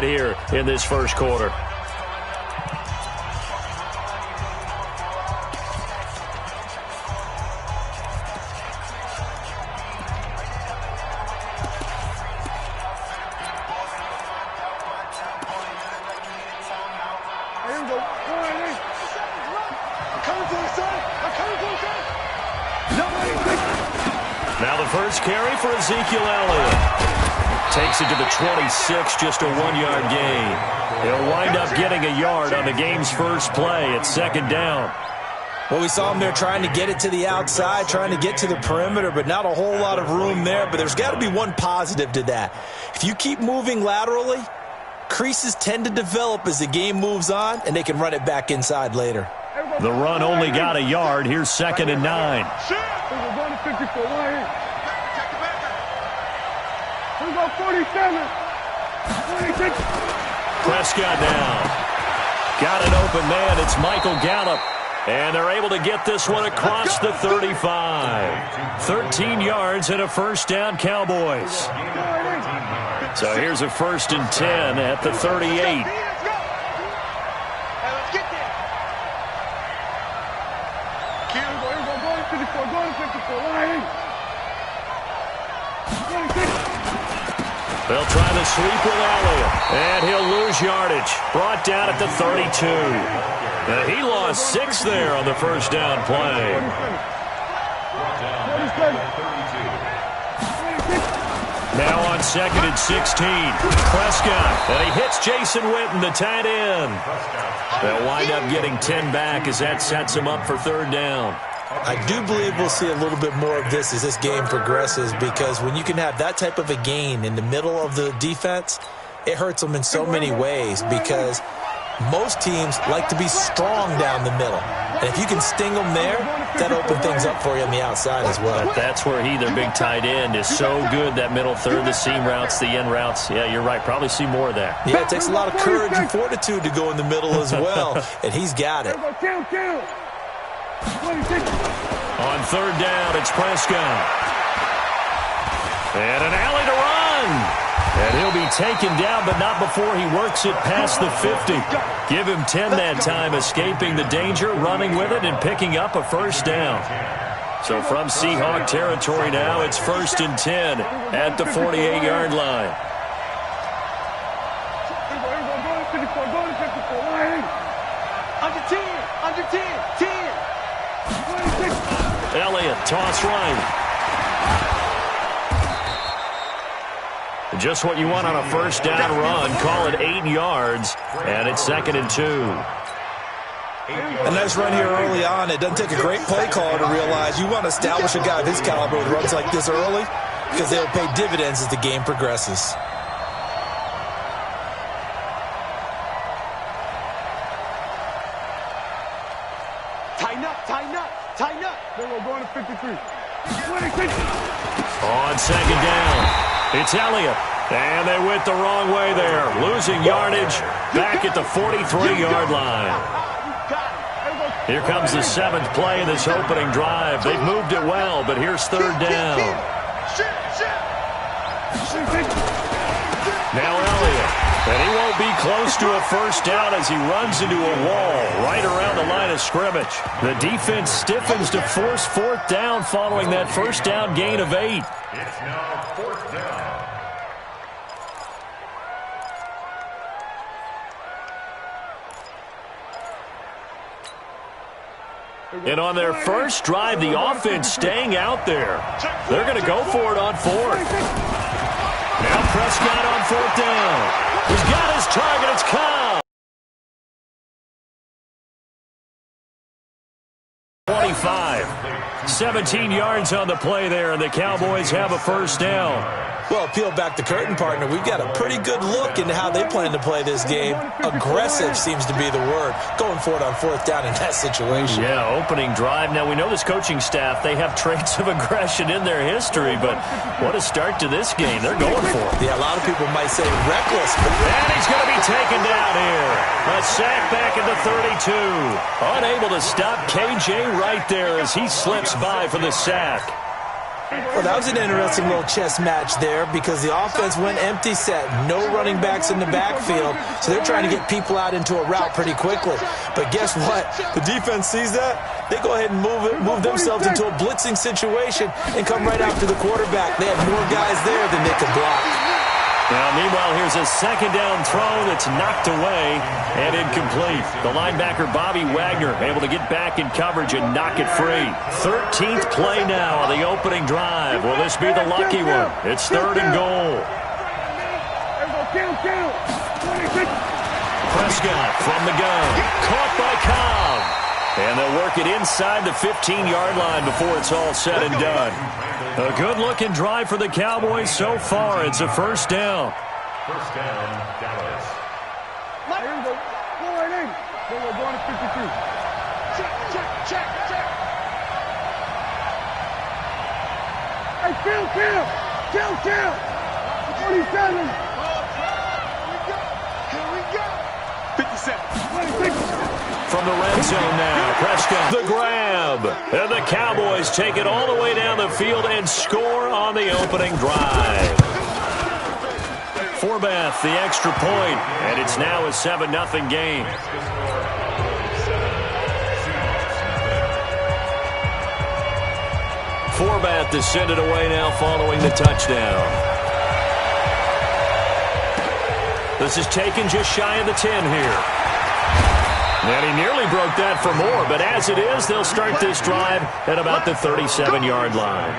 here in this first quarter. Now the first carry for Ezekiel Elliott. Takes it to the 26, just a 1-yard gain. He'll wind up getting a yard on the game's first play at second down. Well, we saw him there trying to get it to the outside, trying to get to the perimeter, but not a whole lot of room there. But there's got to be one positive to that. If you keep moving laterally, creases tend to develop as the game moves on, and they can run it back inside later. The run only got a yard. Here's 2nd and 9. Prescott now. Got an open man. It's Michael Gallup. And they're able to get this one across the 35. 13 yards and a first down, Cowboys. So here's a 1st and 10 at the 38. They'll try the sweep with Elliott, and he'll lose yardage. Brought down at the 32. He lost 6 there on the first down play. Now on 2nd and 16. Prescott, and he hits Jason Witten, the tight end. They'll wind up getting 10 back as that sets him up for 3rd down. I do believe we'll see a little bit more of this as this game progresses, because when you can have that type of a gain in the middle of the defense, it hurts them in so many ways, because most teams like to be strong down the middle. And if you can sting them there, that opens things up for you on the outside as well. But that's where their big tight end, is so good, that middle third, the seam routes, the in routes. Yeah, you're right. Probably see more of that. Yeah, it takes a lot of courage and fortitude to go in the middle as well, and he's got it. On 3rd down, it's Prescott. And an alley to run. And he'll be taken down, but not before he works it past the 50. Give him 10 that time, escaping the danger, running with it, and picking up a first down. So from Seahawk territory now, it's 1st and 10 at the 48-yard line. Elliott, toss right. Just what you want on a first down run. Call it 8 yards, and it's 2nd and 2. A nice run here early on. It doesn't take a great play caller to realize you want to establish a guy of his caliber with runs like this early, because they'll pay dividends as the game progresses. Tighten up, tighten up, tighten up. Then we're going to 53. On 2nd down, it's Elliott. And they went the wrong way there. Losing yardage back at the 43-yard line. Here comes the 7th play of this opening drive. They've moved it well, but here's 3rd down. Now Elliott. And he won't be close to a first down as he runs into a wall right around the line of scrimmage. The defense stiffens to force 4th down following that first down gain of 8. It's now 4th down. And on their first drive, the offense staying out there. They're going to go for it on 4th. Now Prescott on 4th down. He's got his target. It's Cobb. 25. 17 yards on the play there, and the Cowboys have a first down. Well, peel back the curtain, partner. We've got a pretty good look into how they plan to play this game. Aggressive seems to be the word. Going for it on 4th down in that situation. Yeah, opening drive. Now, we know this coaching staff, they have traits of aggression in their history, but what a start to this game. They're going for it. Yeah, a lot of people might say reckless. And he's going to be taken down here. A sack back at the 32. Unable to stop KJ right there as he slips by for the sack. Well, that was an interesting little chess match there because the offense went empty set. No running backs in the backfield, so they're trying to get people out into a route pretty quickly. But guess what? The defense sees that. They go ahead and move themselves into a blitzing situation and come right after the quarterback. They had more guys there than they could block. Now, meanwhile, here's a second down throw that's knocked away and incomplete. The linebacker, Bobby Wagner, able to get back in coverage and knock it free. 13th play now on the opening drive. Will this be the lucky one? It's 3rd and goal. Prescott from the gun. Caught by Cobb. And they'll work it inside the 15-yard line before it's all said and done. A good-looking drive for the Cowboys so far. It's a first down. First down, Dallas. Here we go. Go right in. We're going to 53. Check. Hey, kill. 47. Here we go. 57. From the red zone now, Prescott, the grab. And the Cowboys take it all the way down the field and score on the opening drive. Forbath, the extra point, and it's now a 7-0 game. Forbath to send it away now following the touchdown. This is taken just shy of the 10 here. And he nearly broke that for more, but as it is, they'll start this drive at about the 37-yard line.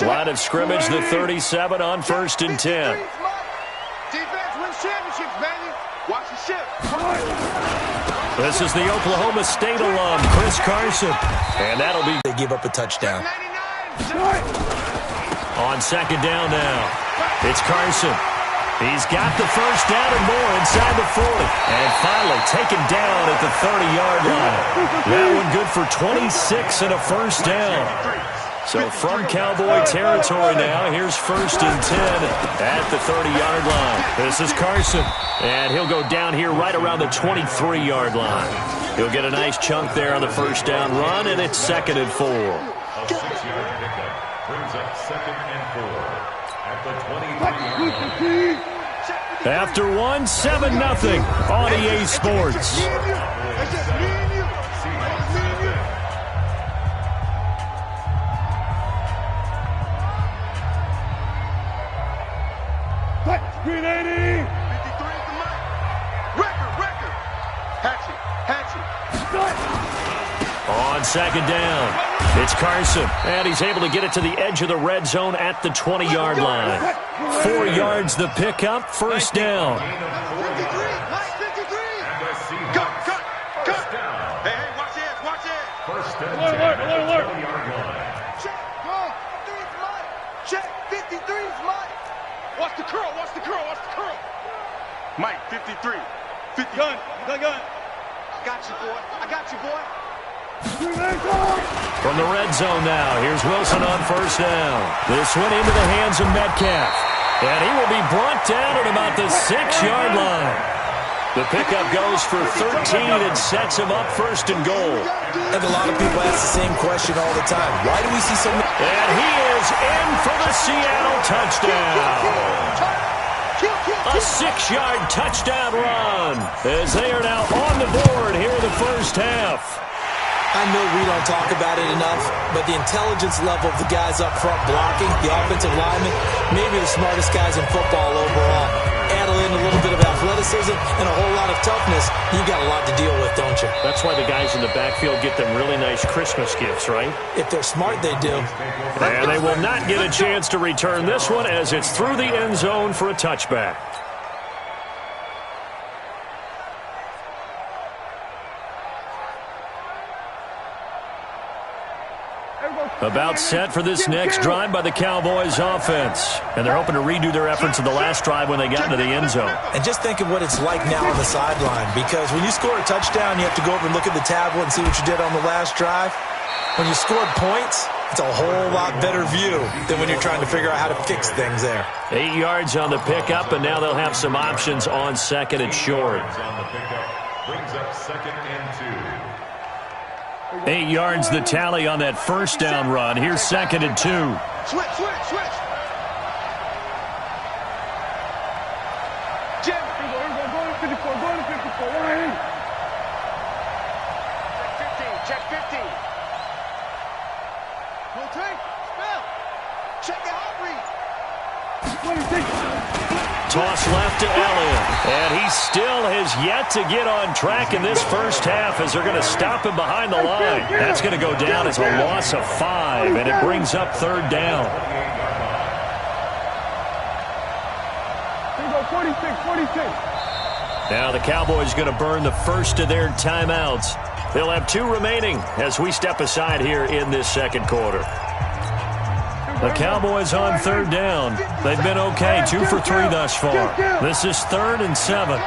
Line of scrimmage, the 37 on 1st and 10. Defense wins championships, baby. Watch the ship. This is the Oklahoma State alum, Chris Carson. And that'll be... They give up a touchdown. On second down now, it's Carson. He's got the first down and more inside the 40. And finally taken down at the 30-yard line. That one good for 26 and a first down. So from Cowboy territory now, here's 1st and 10 at the 30-yard line. This is Carson. And he'll go down here right around the 23-yard line. He'll get a nice chunk there on the first down run, and it's 2nd and 4. A 6-yard pickup brings up 2nd and 4 at the 23-yard line. After 7-0 on EA Sports. Green 80. 53 is the mic. Record. Hatchet. On second down, it's Carson. And he's able to get it to the edge of the red zone at the 20-yard line. 4 yards the pickup, first down. 53. Cut. Hey, watch it. First and 10 at the 20-yard line. Check. 53's Mike. Watch the curl. Mike, 53. 50. Gun. I got you, boy. From the red zone now, here's Wilson on first down. This one into the hands of Metcalf. And he will be brought down at about the 6-yard line. The pickup goes for 13 and sets him up 1st and goal. I think a lot of people ask the same question all the time. Why do we see so many... And he is in for the Seattle touchdown. A 6-yard touchdown run as they are now on the board here in the first half. I know we don't talk about it enough, but the intelligence level of the guys up front blocking, the offensive linemen, maybe the smartest guys in football overall. Add in a little bit of athleticism and a whole lot of toughness, you got a lot to deal with, don't you? That's why the guys in the backfield get them really nice Christmas gifts, right? If they're smart, they do. And they will not get a chance to return this one as it's through the end zone for a touchback. About set for this next drive by the Cowboys offense. And they're hoping to redo their efforts in the last drive when they got into the end zone. And just think of what it's like now on the sideline, because when you score a touchdown, you have to go over and look at the tablet and see what you did on the last drive. When you scored points, It's a whole lot better view than when you're trying to figure out how to fix things there. 8 yards on the pickup, and now they'll have some options on second and short. On the pickup brings up 2nd and 2. 8 yards the tally on that first down run. Here's 2nd and 2. Switch. Jim, go to 54, go to 54. Why? Check 15. No take. Spell. Check the hot read. Toss left to Elliott. And he still has yet to get on track in this first half as they're going to stop him behind the line. That's going to go down as a loss of 5, and it brings up 3rd down. 46. Now the Cowboys going to burn the first of their timeouts. They'll have 2 remaining as we step aside here in this second quarter. The Cowboys on 3rd down. They've been okay, 2 for 3 thus far. This is 3rd and 7.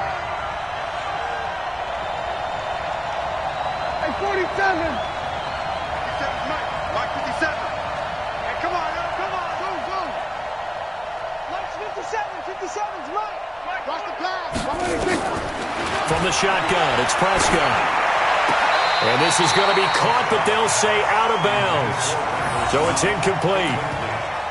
Hey, 47. Mike 57. Hey, come on. Go. Mike's 57. 57's Mike. Watch the pass. From the shotgun, it's Prescott. And this is going to be caught, but they'll say out of bounds. So it's incomplete.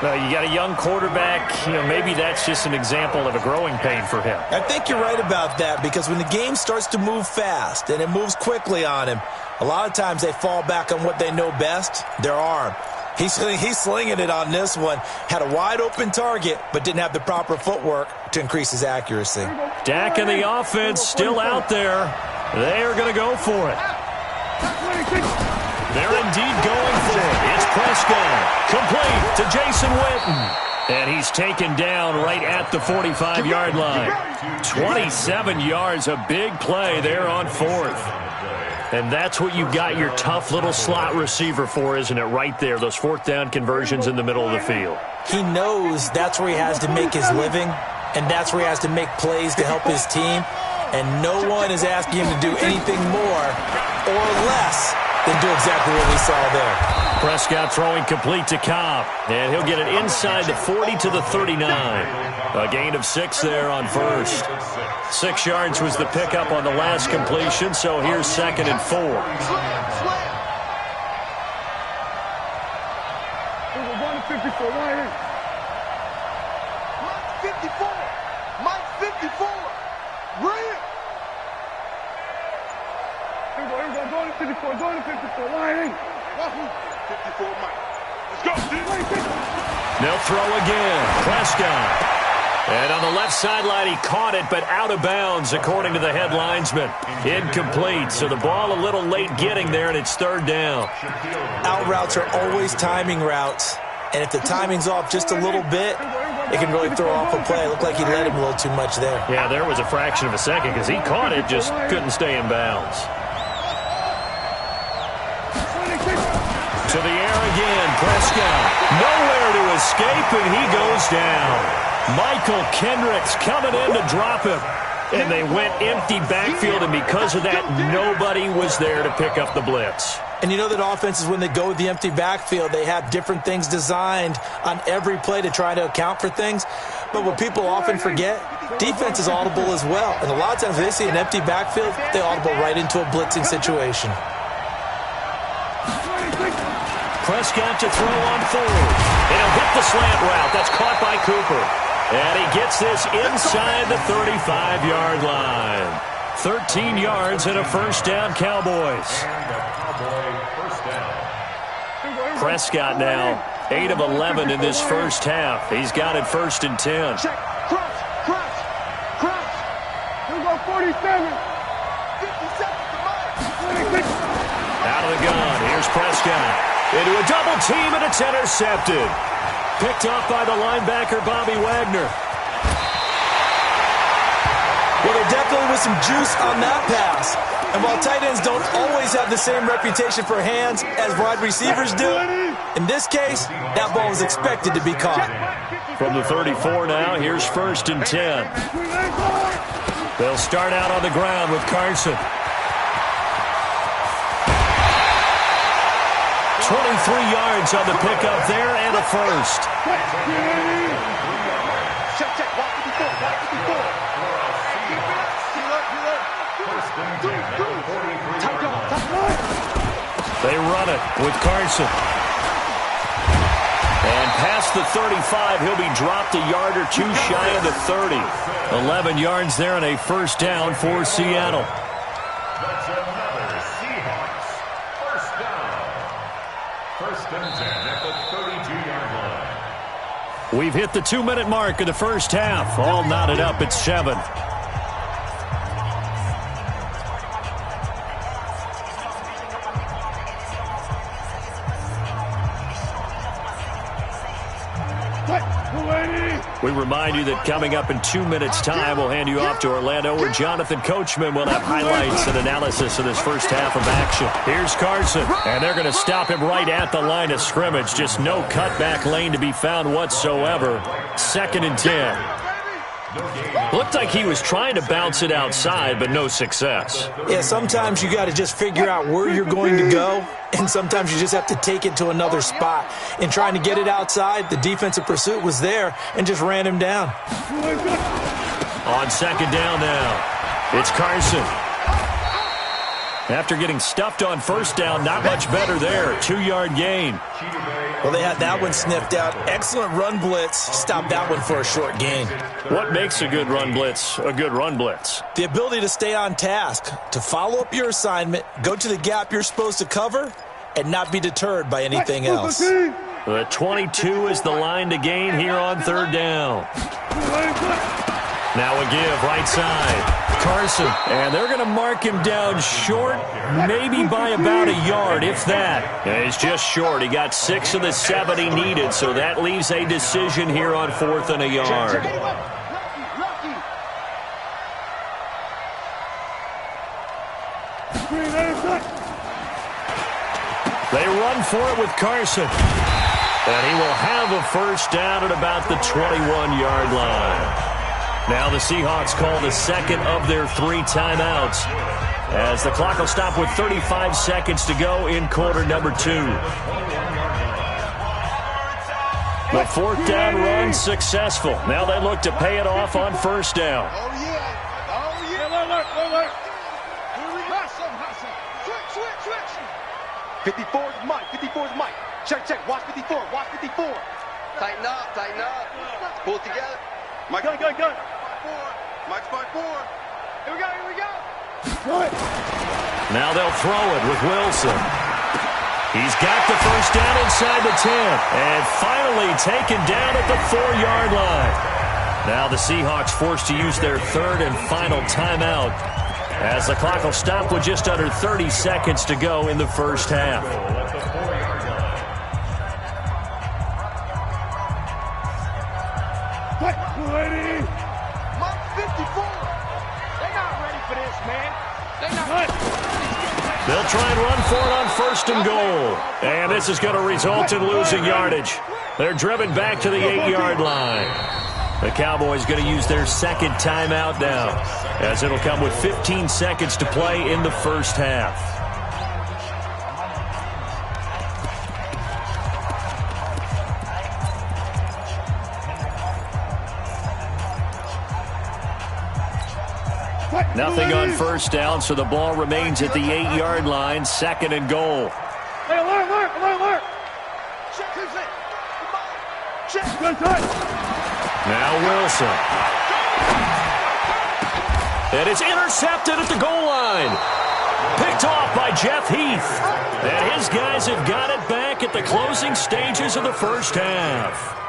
You got a young quarterback. Maybe that's just an example of a growing pain for him. I think you're right about that, because when the game starts to move fast and it moves quickly on him, a lot of times they fall back on what they know best, their arm. He's slinging it on this one. Had a wide open target, but didn't have the proper footwork to increase his accuracy. Dak and the offense still out there. They are going to go for it. They're indeed going for it. It's Prescott. Complete to Jason Witten. And he's taken down right at the 45-yard line. 27 yards, a big play there on 4th. And that's what you got your tough little slot receiver for, isn't it? Right there, those 4th down conversions in the middle of the field. He knows that's where he has to make his living, and that's where he has to make plays to help his team. And no one is asking him to do anything more or less than do exactly what we saw there. Prescott throwing complete to Cobb, and he'll get it inside the 40 to the 39. A gain of 6 there on first. 6 yards was the pickup on the last completion, so here's 2nd and 4. We're going to 54. Why? Mike 54. Brilliant. Here we go. Going to 54. Why? 54 Mike. Let's go. They'll throw again. Prescott. And on the left sideline, he caught it, but out of bounds, according to the head linesman. Incomplete, so the ball a little late getting there, and it's 3rd down. Out routes are always timing routes, and if the timing's off just a little bit, it can really throw off a play. It looked like he let him a little too much there. Yeah, there was a fraction of a second because he caught it, just couldn't stay in bounds. To the air again, Prescott. Nowhere to escape, and he goes down. Michael Kendricks coming in to drop him. And they went empty backfield, and because of that, nobody was there to pick up the blitz. And you know that offenses, when they go with the empty backfield, they have different things designed on every play to try to account for things. But what people often forget, defense is audible as well. And a lot of times when they see an empty backfield, they audible right into a blitzing situation. Prescott to throw on 4rd. And he'll hit the slant route. That's caught by Cooper. And he gets this inside the 35-yard line. 13 yards and a first down, Cowboys. Prescott now 8 of 11 in this first half. He's got it 1st and 10. Check. Cross. Here we go, 47. 57 to Mike. Out of the gun. Here's Prescott. Into a double team, and it's intercepted. Picked off by the linebacker, Bobby Wagner. Well, there definitely was some juice on that pass. And while tight ends don't always have the same reputation for hands as wide receivers do, in this case, that ball was expected to be caught. From the 34 now, here's 1st and 10. They'll start out on the ground with Carson. 23 yards on the pickup there and a first. Check. Watch 54. They run it with Carson. And past the 35, he'll be dropped a yard or two shy of the 30. 11 yards there and a first down for Seattle. That's another Seahawks first down. First and 10 at the 32-yard line. We've hit the 2-minute mark of the first half. All knotted up at 7. We remind you that coming up in 2 minutes' time, we'll hand you off to Orlando, where Jonathan Coachman will have highlights and analysis of this first half of action. Here's Carson, and they're going to stop him right at the line of scrimmage. Just no cutback lane to be found whatsoever. 2nd and 10. Looked like he was trying to bounce it outside, but no success. Yeah, sometimes you got to just figure out where you're going to go, and sometimes you just have to take it to another spot. In trying to get it outside, the defensive pursuit was there and just ran him down. On 2nd down now, it's Carson. After getting stuffed on 1st down, not much better there. 2-yard gain. Well, they had that one sniffed out. Excellent run blitz. Stopped that one for a short gain. What makes a good run blitz a good run blitz? The ability to stay on task, to follow up your assignment, go to the gap you're supposed to cover, and not be deterred by anything else. The 22 is the line to gain here on 3rd down. Now a give, right side. Carson, and they're going to mark him down short, maybe by about a yard, if that. And it's just short. He got 6 of the 7 he needed, so that leaves a decision here on 4th and a yard. They run for it with Carson. And he will have a first down at about the 21-yard line. Now the Seahawks call the 2nd of their 3 timeouts, as the clock will stop with 35 seconds to go in quarter number 2. The 4th down run successful. Now they look to pay it off on 1st down. Oh, yeah. Alert. Here we go. Switch. 54's Mike. Check. Watch 54. Tighten up. Pull it together. Mike, gun. Mike's 5-4. Here we go. Now they'll throw it with Wilson. He's got the first down inside the 10. And finally taken down at the 4-yard line. Now the Seahawks forced to use their 3rd and final timeout, as the clock will stop with just under 30 seconds to go in the first half. Mike 54. They're not ready for this, man. They'll try and run for it on 1st and goal. And this is going to result in losing yardage. They're driven back to the 8-yard line. The Cowboys going to use their 2nd timeout now, as it'll come with 15 seconds to play in the first half. Nothing on 1st down, so the ball remains at the 8-yard line, 2nd and goal. Hey, alert. Check. Now Wilson. And it's intercepted at the goal line. Picked off by Jeff Heath. And his guys have got it back at the closing stages of the first half.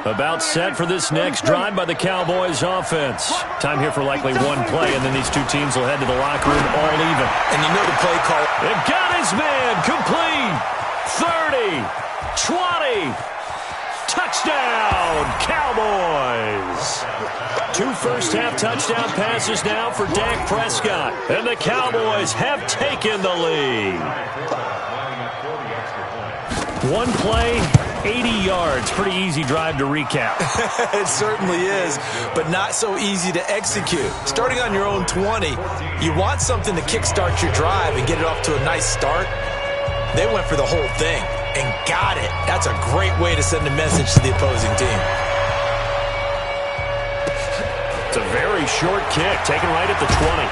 About set for this next drive by the Cowboys offense. Time here for likely one play, and then these two teams will head to the locker room all even. And you know the play call. They've got his man complete. 30, 20, touchdown, Cowboys. 2 first-half touchdown passes now for Dak Prescott, and the Cowboys have taken the lead. One play, 80 yards. Pretty easy drive to recap. It certainly is, but not so easy to execute. Starting on your own 20, you want something to kickstart your drive and get it off to a nice start. They went for the whole thing and got it. That's a great way to send a message to the opposing team. It's a very short kick, taken right at the 20.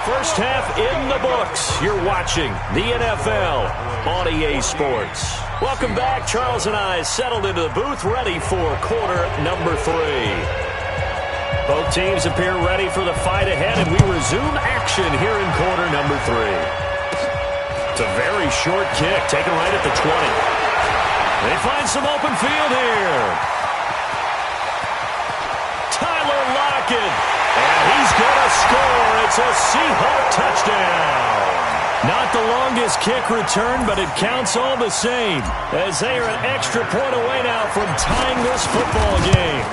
First half in the books. You're watching the NFL on EA Sports. Welcome back. Charles and I settled into the booth, ready for quarter number 3. Both teams appear ready for the fight ahead, and we resume action here in quarter number 3. It's a very short kick, taken right at the 20. They find some open field here. Tyler Lockett. And he's going to score. It's a Seahawk touchdown. Not the longest kick return, but it counts all the same, as they are an extra point away now from tying this football game.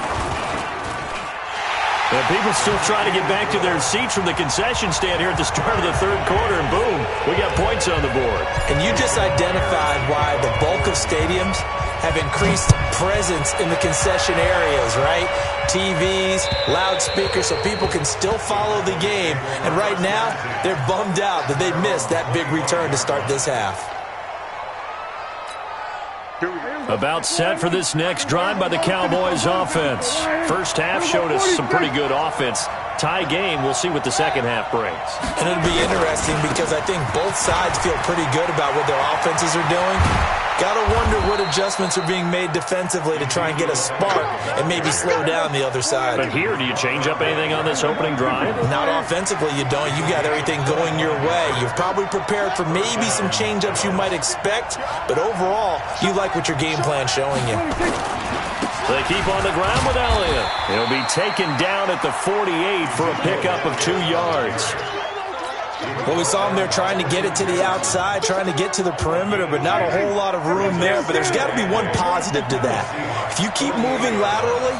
And people still trying to get back to their seats from the concession stand here at the start of the third quarter, and boom, we got points on the board. And you just identified why the bulk of stadiums have increased presence in the concession areas, right? TVs, loudspeakers, so people can still follow the game. And right now, they're bummed out that they missed that big return to start this half. About set for this next drive by the Cowboys offense. First half showed us some pretty good offense. Tie game, we'll see what the second half brings. And it'll be interesting because I think both sides feel pretty good about what their offenses are doing. Gotta wonder what adjustments are being made defensively to try and get a spark and maybe slow down the other side. But here, do you change up anything on this opening drive? Not offensively, you don't. You got everything going your way. You've probably prepared for maybe some change-ups you might expect, but overall, you like what your game plan's showing you. They keep on the ground with Elliott. He'll be taken down at the 48 for a pickup of 2 yards. Well, we saw him there trying to get it to the outside, trying to get to the perimeter, but not a whole lot of room there. But there's got to be one positive to that. If you keep moving laterally,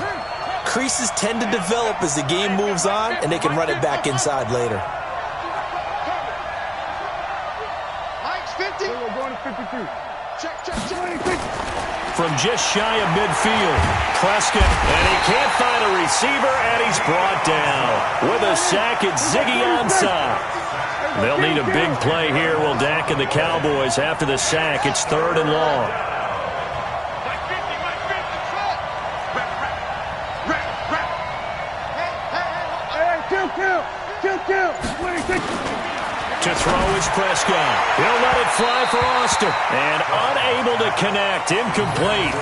creases tend to develop as the game moves on, and they can run it back inside later. Mike's 50. We're going to 52. Check. From just shy of midfield, Prescott, and he can't find a receiver, and he's brought down. With a sack, it's Ziggy Ansah. They'll need a big play here, will Dak and the Cowboys. After the sack, it's 3rd and long. To throw is Prescott. He'll let it fly for Austin. And unable to connect. Incomplete.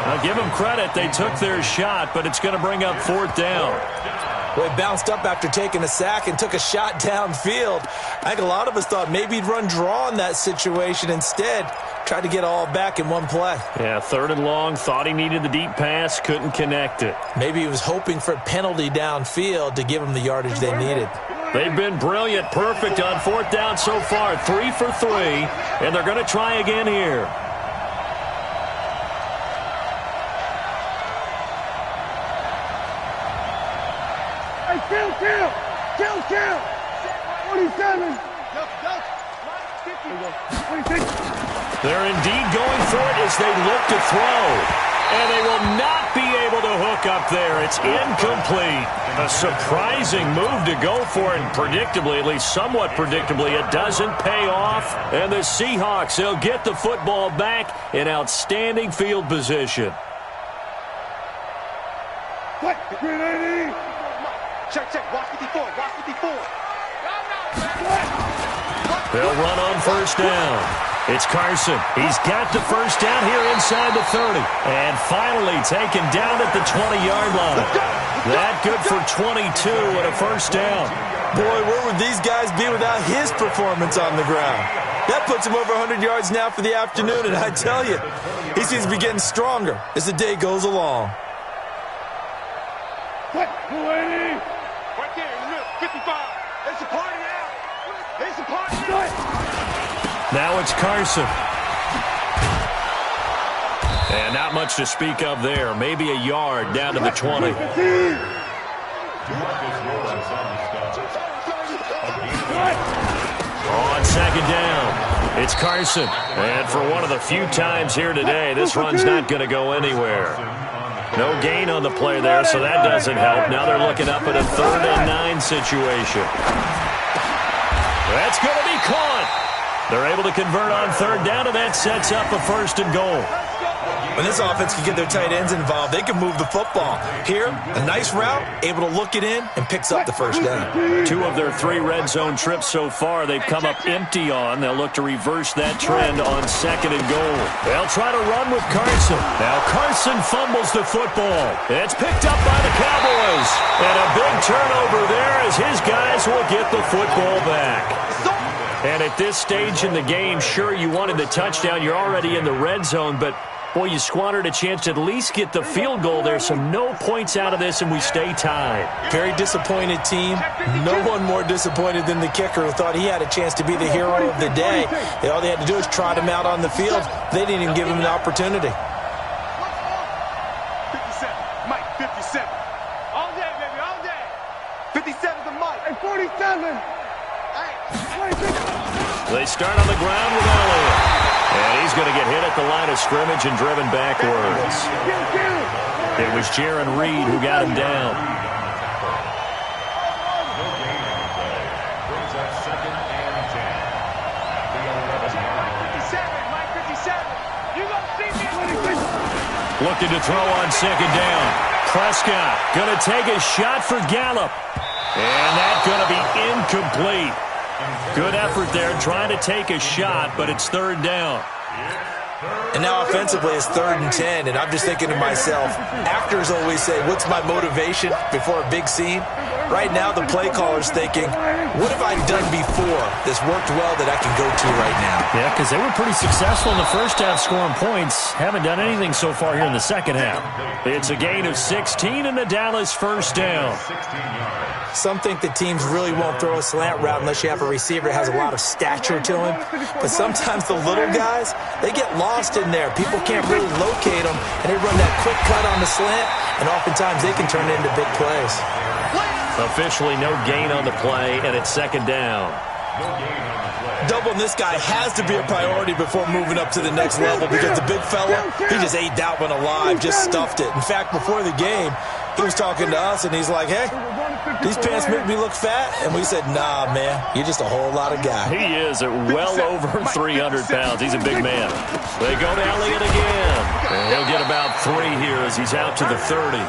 I'll give them credit. They took their shot, but it's going to bring up 4th down. Well, he bounced up after taking a sack and took a shot downfield. I think a lot of us thought maybe he'd run draw in that situation. Instead, tried to get all back in one play. Yeah, 3rd and long. Thought he needed the deep pass. Couldn't connect it. Maybe he was hoping for a penalty downfield to give him the yardage they needed. They've been brilliant. Perfect on 4th down so far. 3 for 3. And they're going to try again here. Kill. 47. They're indeed going for it as they look to throw. And they will not be able to hook up there. It's incomplete. A surprising move to go for it. And predictably, at least somewhat predictably, it doesn't pay off. And the Seahawks, they'll get the football back in outstanding field position. What? 380. Check. Watch 54. They'll run on 1st down. It's Carson. He's got the 1st down here inside the 30. And finally taken down at the 20-yard line. That good for 22 and a 1st down. Boy, where would these guys be without his performance on the ground? That puts him over 100 yards now for the afternoon, and I tell you, he seems to be getting stronger as the day goes along. What? 280. Right there, 55. It's a party now. Now it's Carson. And not much to speak of there. Maybe a yard down to the 20. On 2nd down, it's Carson. And for one of the few times here today, this run's not going to go anywhere. No gain on the play there, so that doesn't help. Now they're looking up at a 3rd and 9 situation. That's going to be caught. They're able to convert on third down, and that sets up a 1st and goal. When this offense can get their tight ends involved, they can move the football. Here, a nice route, able to look it in, and picks up the 1st down. 2 of their 3 red zone trips so far, they've come up empty on. They'll look to reverse that trend on 2nd and goal. They'll try to run with Carson. Now Carson fumbles the football. It's picked up by the Cowboys. And a big turnover there as his guys will get the football back. And at this stage in the game, sure, you wanted the touchdown. You're already in the red zone, but boy, you squandered a chance to at least get the field goal there, so no points out of this, and we stay tied. Very disappointed team. No one more disappointed than the kicker who thought he had a chance to be the hero of the day. All they had to do was trot him out on the field. They didn't even give him an opportunity. 57, Mike, 57. All day, baby, all day. 57 to Mike. Hey, 47. They start on the ground with Elliott. And he's going to get hit at the line of scrimmage and driven backwards. It was Jaron Reed who got him down. Looking to throw on 2nd down. Prescott going to take a shot for Gallup. And that's going to be incomplete. Good effort there trying to take a shot, but it's 3rd down. And now offensively it's 3rd and 10, and I'm just thinking to myself, actors always say, what's my motivation before a big scene? Right now the play caller's thinking, what have I done before that's worked well that I can go to right now? Yeah, because they were pretty successful in the first half scoring points. Haven't done anything so far here in the second half. It's a gain of 16 and the Dallas 1st down. Some think the teams really won't throw a slant route unless you have a receiver that has a lot of stature to him. But sometimes the little guys, they get lost in there. People can't really locate them, and they run that quick cut on the slant, and oftentimes they can turn it into big plays. Officially no gain on the play, and it's 2nd down. Doubling this guy has to be a priority before moving up to the next level because the big fella, he just ate that one alive, just stuffed it. In fact, before the game, he was talking to us, and he's like, hey, these pants make me look fat. And we said, nah, man, you're just a whole lot of guy. He is at well over 300 pounds. He's a big man. They go to Elliott again. And he'll get about 3 here as he's out to the 30.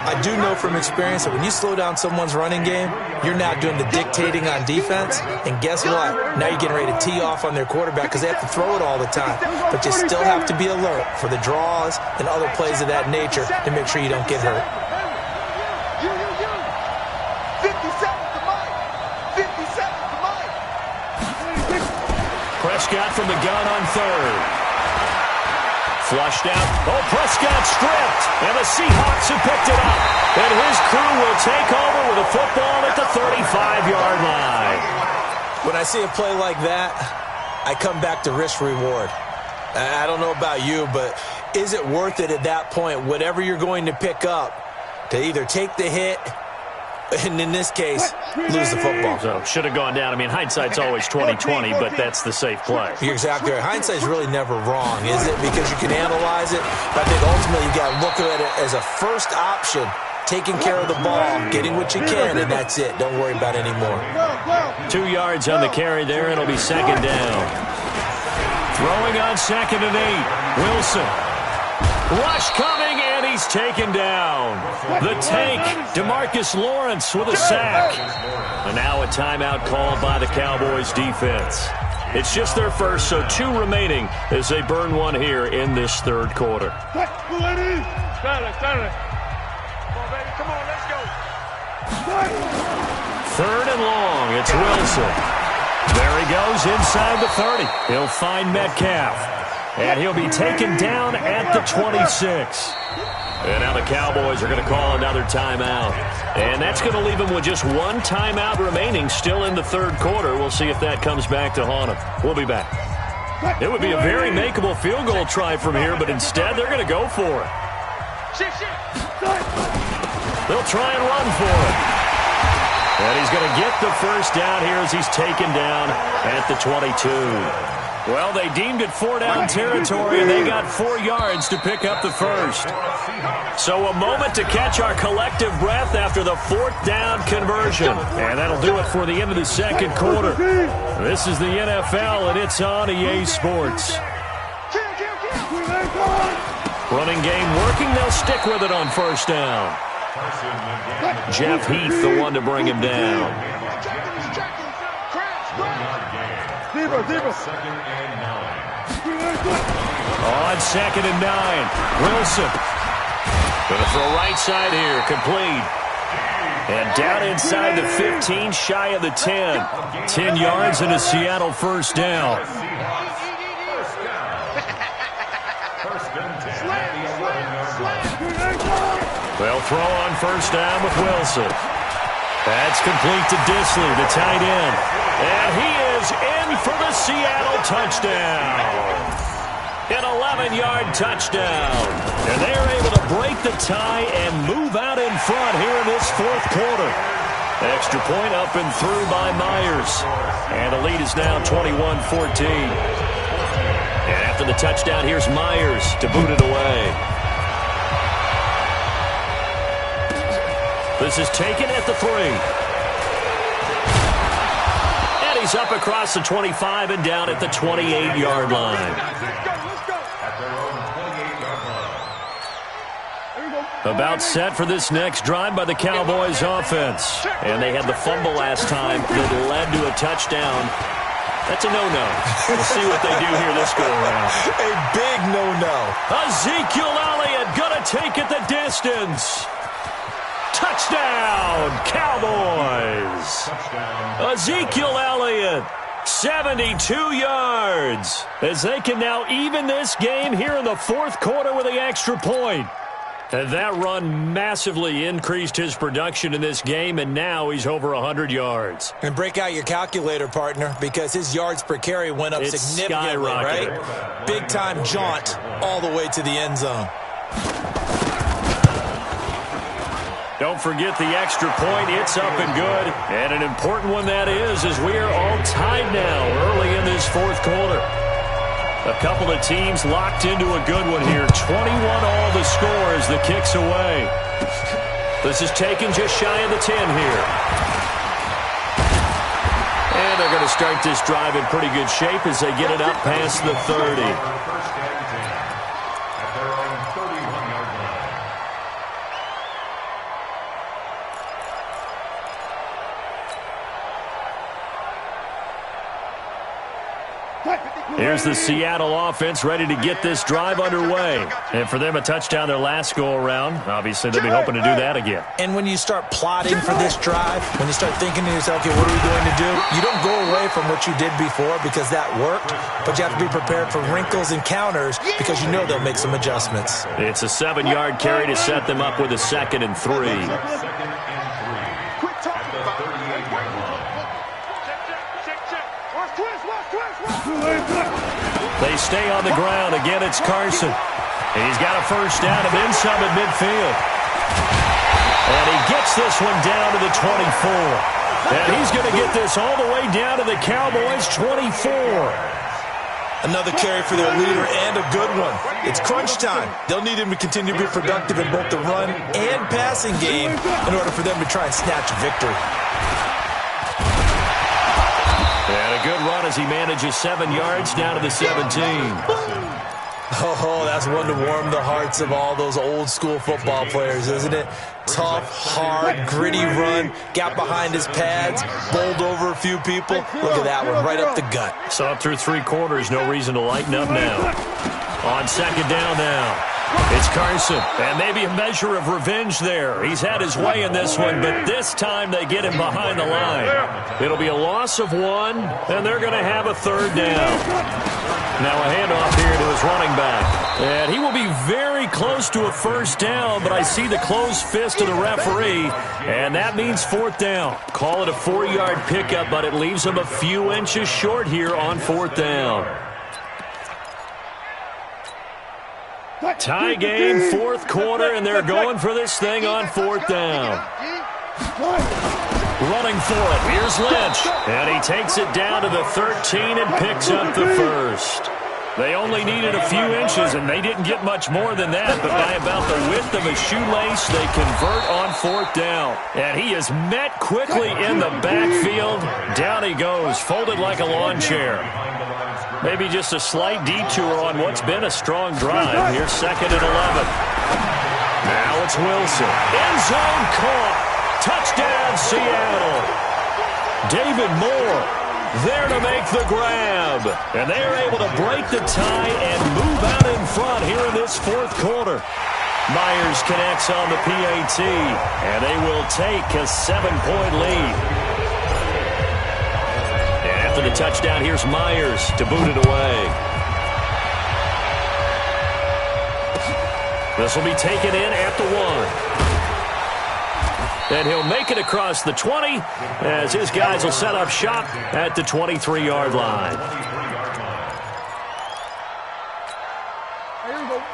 I do know from experience that when you slow down someone's running game, you're now doing the dictating on defense. And guess what? Now you're getting ready to tee off on their quarterback because they have to throw it all the time. But you still have to be alert for the draws and other plays of that nature to make sure you don't get hurt. 57 to Mike. 57 to Mike. Prescott from the gun on 3rd. Flushed out. Oh, Prescott stripped. And the Seahawks have picked it up. And his crew will take over with a football at the 35-yard line. When I see a play like that, I come back to risk-reward. I don't know about you, but is it worth it at that point, whatever you're going to pick up, to either take the hit and in this case, lose the football? So should have gone down. I mean, hindsight's always 20/20, but that's the safe play. You're exactly right. Hindsight's really never wrong, is it? Because you can analyze it. But I think ultimately you got to look at it as a first option, taking care of the ball, getting what you can, and that's it. Don't worry about it anymore. 2 yards on the carry there. It'll be 2nd down. Throwing on 2nd and 8. Wilson. Rush coming, and he's taken down. The tank, DeMarcus Lawrence with a sack. And now a timeout called by the Cowboys defense. It's just their first, so 2 remaining as they burn one here in this 3rd quarter. Come on, baby. Come on, let's go. 3rd and long, it's Wilson. There he goes inside the 30. He'll find Metcalf. And he'll be taken down at the 26. And now the Cowboys are going to call another timeout. And that's going to leave them with just 1 timeout remaining still in the 3rd quarter. We'll see if that comes back to haunt them. We'll be back. It would be a very makeable field goal try from here, but instead they're going to go for it. They'll try and run for it. And he's going to get the first down here as he's taken down at the 22. Well, they deemed it 4-down territory, and they got 4 yards to pick up the first. So a moment to catch our collective breath after the 4th down conversion. And that'll do it for the end of the second quarter. This is the NFL, and it's on EA Sports. Running game working. They'll stick with it on first down. Jeff Heath, the one to bring him down. On 2nd and 9. Wilson. Going to throw right side here. Complete. And down inside the 15, shy of the 10. 10 yards and a Seattle first down. They'll throw on first down with Wilson. That's complete to Disley, the tight end. And he is in for the Seattle touchdown. An 11-yard touchdown. And they're able to break the tie and move out in front here in this 4th quarter. Extra point up and through by Myers. And the lead is now 21-14. And after the touchdown, here's Myers to boot it away. This is taken at the 3. And he's up across the 25 and down at the 28-yard line. About set for this next drive by the Cowboys offense. And they had the fumble last time that led to a touchdown. That's a no-no. We'll see what they do here this go-around. A big no-no. Ezekiel Elliott going to take it the distance. Touchdown, Cowboys. Ezekiel Elliott, 72 yards. As they can now even this game here in the 4th quarter with the extra point. And that run massively increased his production in this game, and now he's over 100 yards. And break out your calculator, partner, because his yards per carry went up significantly, right? Big-time jaunt all the way to the end zone. Don't forget the extra point. It's up and good. And an important one that is, as we are all tied now early in this 4th quarter. A couple of teams locked into a good one here. 21 all the score as the kick's away. This is taken just shy of the 10 here. And they're going to start this drive in pretty good shape as they get it up past the 30. Here's the Seattle offense ready to get this drive underway. And for them, a touchdown their last go-around. Obviously, they'll be hoping to do that again. And when you start plotting for this drive, when you start thinking to yourself, okay, what are we going to do? You don't go away from what you did before because that worked, but you have to be prepared for wrinkles and counters because you know they'll make some adjustments. It's a 7-yard carry to set them up with a 2nd and 3. They stay on the ground. Again, it's Carson. He's got a first down and then some at midfield. And he gets this one down to the 24. And he's going to get this all the way down to the Cowboys' 24. Another carry for their leader and a good one. It's crunch time. They'll need him to continue to be productive in both the run and passing game in order for them to try and snatch a victory. And a good run as he manages 7 yards down to the 17. Oh, that's one to warm the hearts of all those old-school football players, isn't it? Tough, hard, gritty run, got behind his pads, bowled over a few people. Look at that one, right up the gut. So up through 3 quarters, no reason to lighten up now. On 2nd down now. It's Carson, and maybe a measure of revenge there. He's had his way in this one, but this time they get him behind the line. It'll be a loss of 1, and they're going to have a 3rd down. Now a handoff here to his running back. And he will be very close to a first down, but I see the closed fist of the referee, and that means 4th down. Call it a 4-yard pickup, but it leaves him a few inches short here on 4th down. Tie game, 4th quarter, and they're going for this thing on 4th down. Running for it. Here's Lynch. And he takes it down to the 13 and picks up the first. They only needed a few inches, and they didn't get much more than that. But by about the width of a shoelace, they convert on 4th down. And he is met quickly in the backfield. Down he goes, folded like a lawn chair. Maybe just a slight detour on what's been a strong drive. Here's 2nd and 11. Now it's Wilson. End zone caught. Touchdown, Seattle. David Moore there to make the grab. And they are able to break the tie and move out in front here in this 4th quarter. Myers connects on the PAT, and they will take a 7-point lead. And after the touchdown, here's Myers to boot it away. This will be taken in at the 1. And he'll make it across the 20 as his guys will set up shop at the 23-yard line.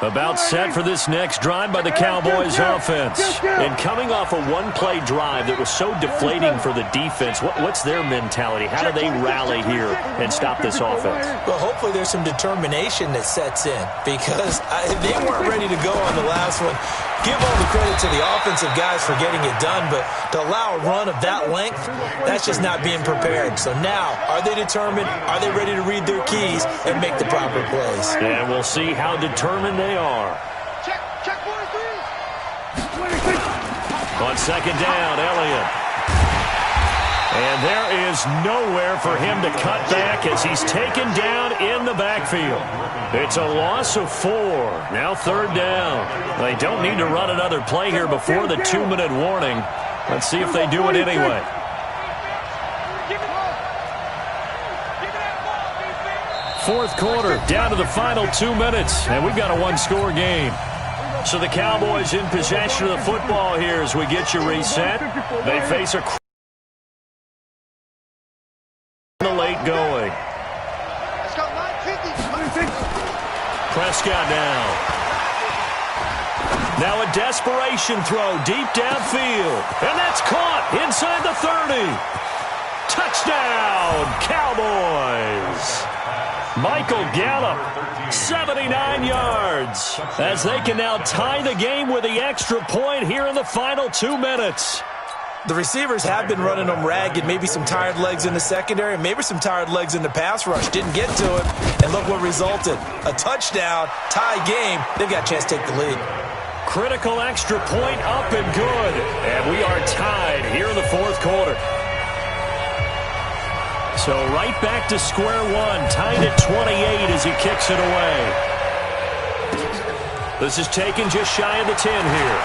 About set for this next drive by the Cowboys offense. And coming off a one-play drive that was so deflating for the defense, what's their mentality? How do they rally here and stop this offense? Well, hopefully there's some determination that sets in because they weren't ready to go on the last one. Give all the credit to the offensive guys for getting it done, but to allow a run of that length, that's just not being prepared. So now, are they determined? Are they ready to read their keys and make the proper plays? And we'll see how determined they are. Check 43. On 2nd down, Elliott. And there is nowhere for him to cut back as he's taken down in the backfield. It's a loss of 4. Now 3rd down. They don't need to run another play here before the 2-minute warning. Let's see if they do it anyway. Fourth quarter, down to the final 2 minutes, and we've got a one-score game. So the Cowboys in possession of the football here as we get you reset. They face a the late going. Prescott down. Now a desperation throw deep downfield. And that's caught inside the 30. Touchdown, Cowboys. Michael Gallup, 79 yards. As they can now tie the game with the extra point here in the final 2 minutes. The receivers have been running them ragged, maybe some tired legs in the secondary, maybe some tired legs in the pass rush. Didn't get to it, and look what resulted. A touchdown, tie game. They've got a chance to take the lead. Critical extra point up and good. And we are tied here in the 4th quarter. So right back to square one, tied at 28 as he kicks it away. This is taken just shy of the 10 here.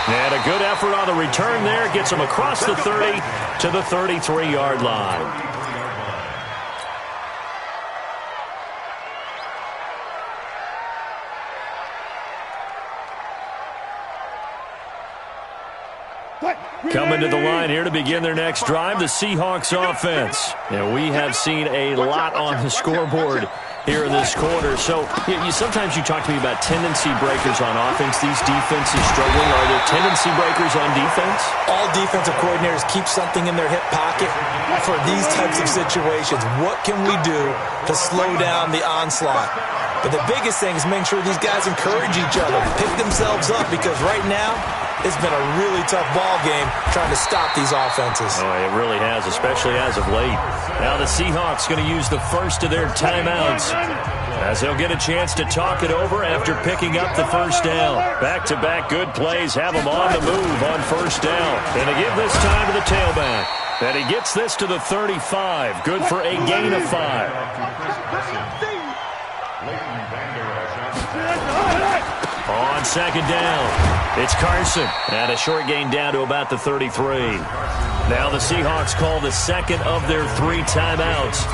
And a good effort on the return there. Gets him across the 30 to the 33-yard line. Coming to the line here to begin their next drive, the Seahawks offense. And we have seen a lot on the scoreboard here in this quarter. So sometimes you talk to me about tendency breakers on offense. These defenses struggling. Are there tendency breakers on defense? All defensive coordinators keep something in their hip pocket for these types of situations. What can we do to slow down the onslaught? But the biggest thing is making sure these guys encourage each other, pick themselves up, because right now it's been a really tough ball game trying to stop these offenses. Oh, it really has, especially as of late. Now the Seahawks going to use the first of their timeouts as they'll get a chance to talk it over after picking up the first down. Back-to-back good plays have them on the move on first down. And they give this time to the tailback. And he gets this to the 35. Good for a gain of 5. On second down, it's Carson. And a short gain down to about the 33. Now the Seahawks call the second of their 3 timeouts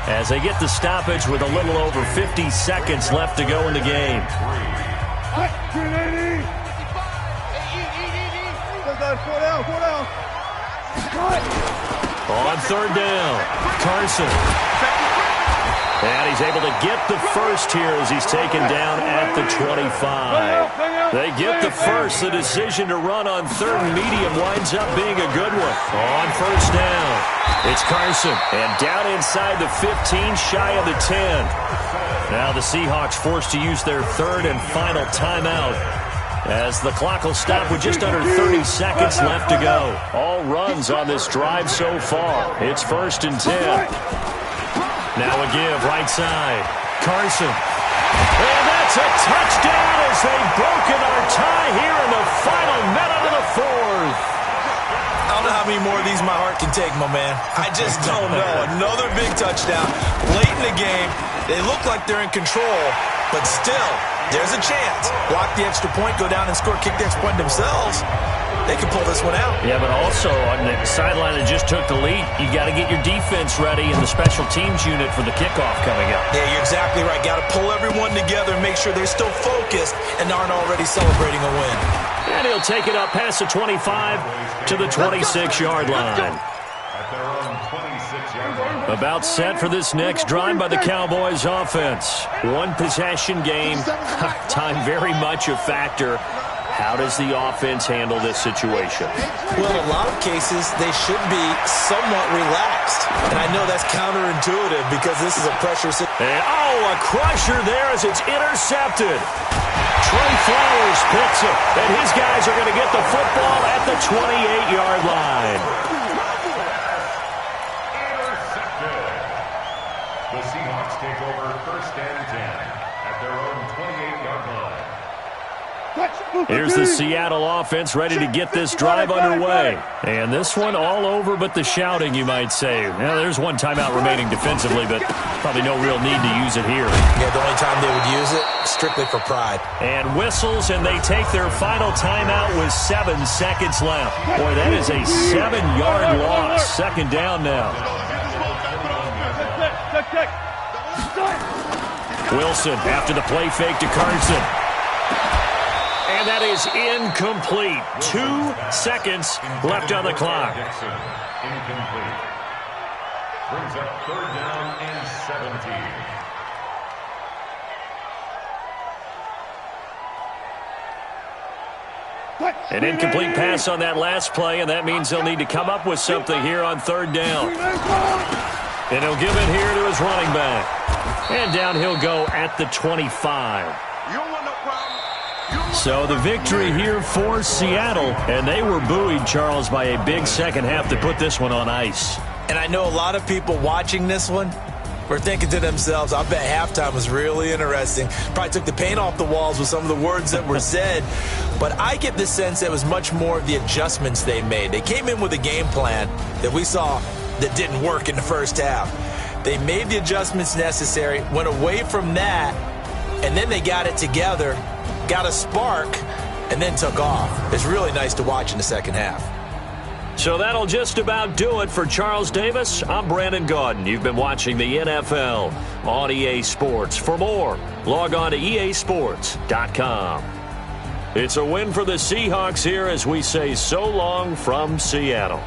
as they get the stoppage with a little over 50 seconds left to go in the game. On third down, Carson. And he's able to get the first here as he's taken down at the 25. They get the first. The decision to run on third and medium winds up being a good one. On first down, it's Carson. And down inside the 15, shy of the 10. Now the Seahawks forced to use their third and final timeout, as the clock will stop with just under 30 seconds left to go. All runs on this drive so far. It's 1st and 10. Now a give, right side. Carson. And that's a touchdown as they've broken our tie here in the final minute of the fourth. I don't know how many more of these my heart can take, my man. I just don't know. Another big touchdown. Late in the game, they look like they're in control, but still, there's a chance. Block the extra point, go down and score, kick the extra point themselves. They can pull this one out. Yeah, but also on the sideline that just took the lead, you got to get your defense ready in the special teams unit for the kickoff coming up. Yeah, you're exactly right. Got to pull everyone together and make sure they're still focused and aren't already celebrating a win. And he'll take it up past the 25 to the 26-yard line. About set for this next drive by the Cowboys offense. One possession game. Time very much a factor. How does the offense handle this situation? Well, in a lot of cases, they should be somewhat relaxed. And I know that's counterintuitive because this is a pressure situation. A crusher there as it's intercepted. Trey Flowers picks it, and his guys are going to get the football at the 28-yard line. Intercepted. The Seahawks take over 1st and 10 at their own 28-yard line. Here's the Seattle offense ready to get this drive underway. And this one all over but the shouting, you might say. Now, there's one timeout remaining defensively, but probably no real need to use it here. Yeah, the only time they would use it, strictly for pride. And whistles, and they take their final timeout with 7 seconds left. Boy, that is a 7-yard loss. 2nd down now. Wilson after the play fake to Carson. And that is incomplete. 2 seconds left on the clock. Incomplete. Brings up 3rd down and 17. An incomplete pass on that last play, and that means they'll need to come up with something here on 3rd down. And he'll give it here to his running back. And down he'll go at the 25. So the victory here for Seattle, and they were buoyed, Charles, by a big second half to put this one on ice. And I know a lot of people watching this one were thinking to themselves, I bet halftime was really interesting. Probably took the paint off the walls with some of the words that were said. But I get the sense that it was much more of the adjustments they made. They came in with a game plan that we saw that didn't work in the first half. They made the adjustments necessary, went away from that, and then they got it together, got a spark, and then took off. It's really nice to watch in the second half. So that'll just about do it for Charles Davis. I'm Brandon Gaudin. You've been watching the NFL on EA Sports. For more, log on to easports.com. It's a win for the Seahawks here as we say so long from Seattle.